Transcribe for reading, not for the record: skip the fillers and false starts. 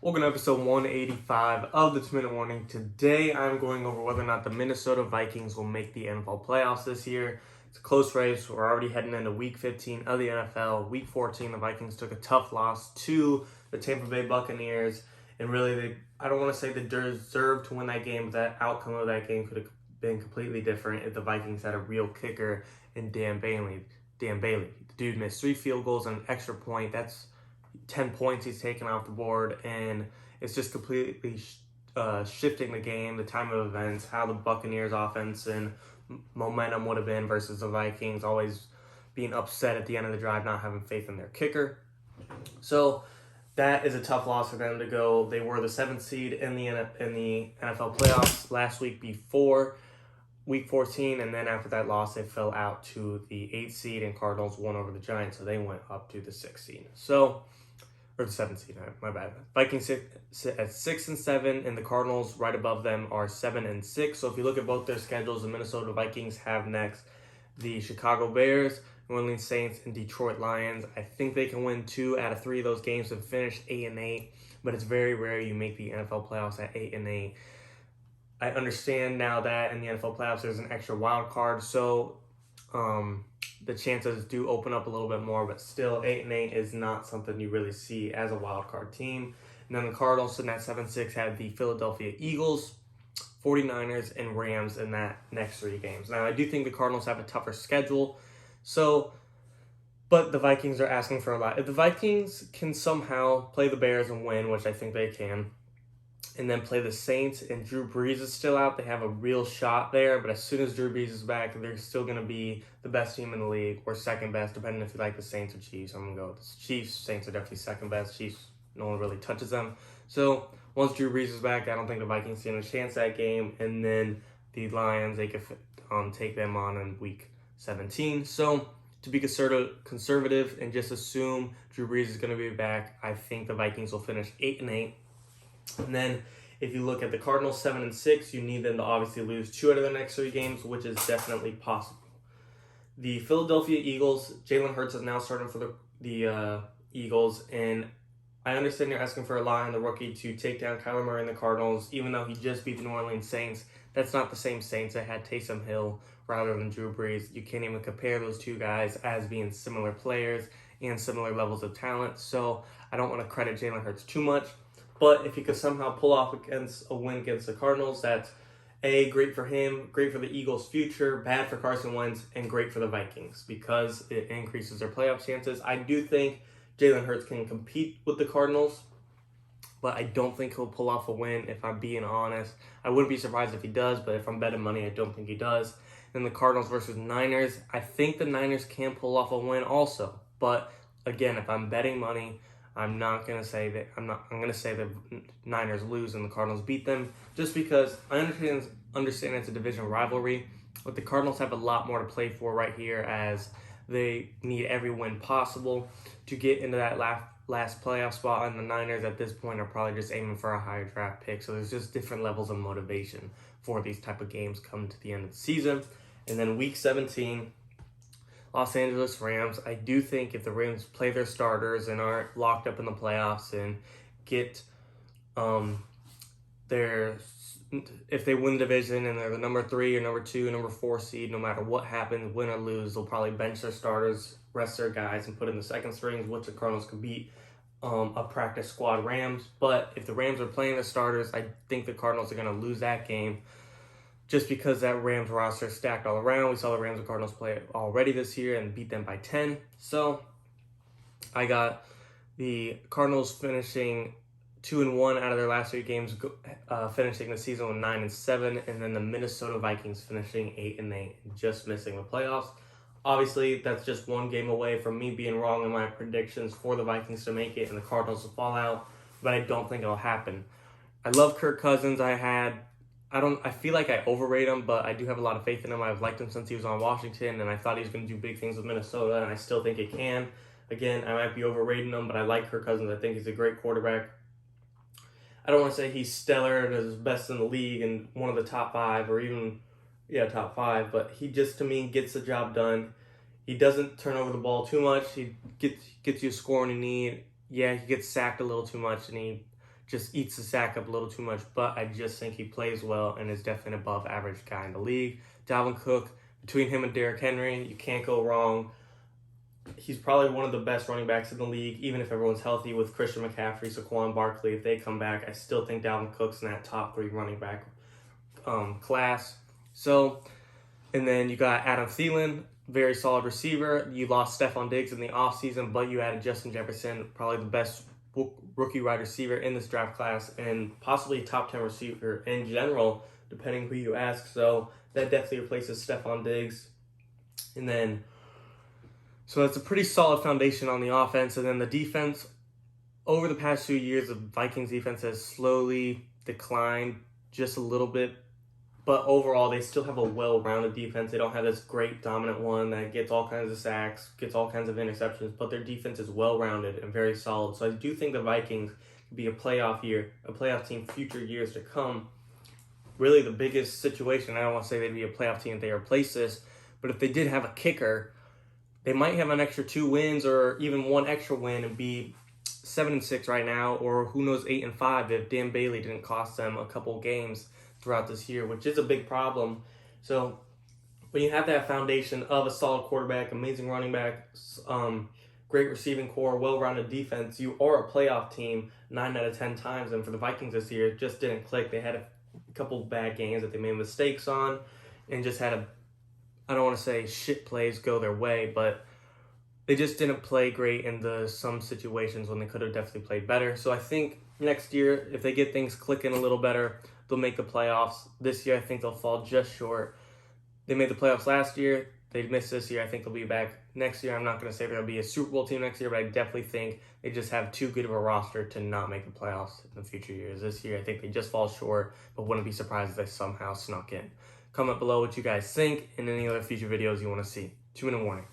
Welcome to episode 185 of the 2-Minute Warning. Today I'm going over whether or not the Minnesota Vikings will make the NFL playoffs this year. It's a close race. We're already heading into week 15 of the NFL. Week 14, the Vikings took a tough loss to the Tampa Bay Buccaneers. And really, I don't want to say they deserved to win that game, but that outcome of that game could have been completely different if the Vikings had a real kicker in Dan Bailey. The dude missed 3 field goals and an extra point. That's 10 points he's taken off the board, and it's just completely shifting the game, the time of events, how the Buccaneers offense and momentum would have been versus the Vikings always being upset at the end of the drive, not having faith in their kicker. So that is a tough loss for them to go. They were the 7th seed in the NFL playoffs last week before Week 14, and then after that loss, they fell out to the 8th seed, and Cardinals won over the Giants, so they went up to the 6th seed. Or the 7th seed, my bad. Vikings sit at 6 and 7, and the Cardinals right above them are 7 and 6. So if you look at both their schedules, the Minnesota Vikings have next the Chicago Bears, New Orleans Saints, and Detroit Lions. I think they can win 2 out of 3 of those games and finish 8 and 8, but it's very rare you make the NFL playoffs at 8 and 8. I understand now that in the NFL playoffs there's an extra wild card, so the chances do open up a little bit more, but still 8 and 8 is not something you really see as a wild card team. And then the Cardinals sitting at 7-6 had the Philadelphia Eagles, 49ers, and Rams in that next 3 games. Now I do think the Cardinals have a tougher schedule, but the Vikings are asking for a lot. If the Vikings can somehow play the Bears and win, which I think they can, and then play the Saints, and Drew Brees is still out, they have a real shot there. But as soon as Drew Brees is back, they're still going to be the best team in the league, or second best, depending if you like the Saints or Chiefs. I'm going to go with the Chiefs. Saints are definitely second best. Chiefs, no one really touches them. So once Drew Brees is back, I don't think the Vikings stand a chance that game. And then the Lions, they could take them on in week 17. So to be conservative and just assume Drew Brees is going to be back, I think the Vikings will finish 8 and 8. And then if you look at the Cardinals 7 and 6, you need them to obviously lose 2 out of the next 3 games, which is definitely possible. The Philadelphia Eagles, Jalen Hurts is now starting for the Eagles, and I understand you're asking for a lot on the rookie to take down Kyler Murray and the Cardinals, even though he just beat the New Orleans Saints. That's not the same Saints that had Taysom Hill rather than Drew Brees. You can't even compare those 2 guys as being similar players and similar levels of talent, so I don't want to credit Jalen Hurts too much. But if he could somehow pull off a win against the Cardinals, that's great for him, great for the Eagles' future, bad for Carson Wentz, and great for the Vikings because it increases their playoff chances. I do think Jalen Hurts can compete with the Cardinals, but I don't think he'll pull off a win, if I'm being honest. I wouldn't be surprised if he does, but if I'm betting money, I don't think he does. Then the Cardinals versus Niners, I think the Niners can pull off a win also. But again, if I'm betting money, I'm going to say the Niners lose and the Cardinals beat them, just because I understand it's a division rivalry, but the Cardinals have a lot more to play for right here, as they need every win possible to get into that last playoff spot, and the Niners at this point are probably just aiming for a higher draft pick. So there's just different levels of motivation for these type of games coming to the end of the season. And then week 17, Los Angeles Rams. I do think if the Rams play their starters and aren't locked up in the playoffs and get if they win the division and they're the number 3 or number 2 or number 4 seed, no matter what happens, win or lose, they'll probably bench their starters, rest their guys, and put in the second strings, which the Cardinals could beat a practice squad Rams. But if the Rams are playing the starters, I think the Cardinals are going to lose that game, just because that Rams roster is stacked all around. We saw the Rams and Cardinals play already this year and beat them by 10. So I got the Cardinals finishing 2-1 out of their last 3 games, finishing the season with 9 and 7, and then the Minnesota Vikings finishing 8 and 8, just missing the playoffs. Obviously, that's just 1 game away from me being wrong in my predictions for the Vikings to make it and the Cardinals to fall out, but I don't think it'll happen. I love Kirk Cousins. I feel like I overrate him, but I do have a lot of faith in him. I've liked him since he was on Washington, and I thought he was going to do big things with Minnesota, and I still think he can. Again, I might be overrating him, but I like Kirk Cousins. I think he's a great quarterback. I don't want to say he's stellar and is best in the league and one of the top 5 or even, top 5, but he just, to me, gets the job done. He doesn't turn over the ball too much. He gets you a score when you need. Yeah, he gets sacked a little too much, and he just eats the sack up a little too much, but I just think he plays well and is definitely an above average guy in the league. Dalvin Cook, between him and Derrick Henry, you can't go wrong. He's probably one of the best running backs in the league, even if everyone's healthy with Christian McCaffrey, Saquon Barkley. If they come back, I still think Dalvin Cook's in that top 3 running back class. So, and then you got Adam Thielen, very solid receiver. You lost Stephon Diggs in the offseason, but you added Justin Jefferson, probably the best rookie wide receiver in this draft class, and possibly top 10 receiver in general, depending who you ask. So that definitely replaces Stephon Diggs. And then, so that's a pretty solid foundation on the offense. And then the defense, over the past few years, the Vikings defense has slowly declined just a little bit. But overall, they still have a well-rounded defense. They don't have this great dominant one that gets all kinds of sacks, gets all kinds of interceptions, but their defense is well-rounded and very solid. So I do think the Vikings could be a playoff team future years to come. Really the biggest situation, I don't want to say they'd be a playoff team if they replace this, but if they did have a kicker, they might have an extra 2 wins or even 1 extra win and be 7-6 right now, or who knows, 8-5 if Dan Bailey didn't cost them a couple games throughout this year, which is a big problem. So when you have that foundation of a solid quarterback, amazing running back, great receiving core, well-rounded defense, you are a playoff team 9 out of 10 times. And for the Vikings this year, it just didn't click. They had a couple bad games that they made mistakes on and just had I don't want to say shit plays go their way, but they just didn't play great in some situations when they could have definitely played better. So I think next year, if they get things clicking a little better, they'll make the playoffs. This year, I think they'll fall just short. They made the playoffs last year. They missed this year. I think they'll be back next year. I'm not going to say they're going to be a Super Bowl team next year, but I definitely think they just have too good of a roster to not make the playoffs in the future years. This year, I think they just fall short, but wouldn't be surprised if they somehow snuck in. Comment below what you guys think and any other future videos you want to see. 2-minute warning.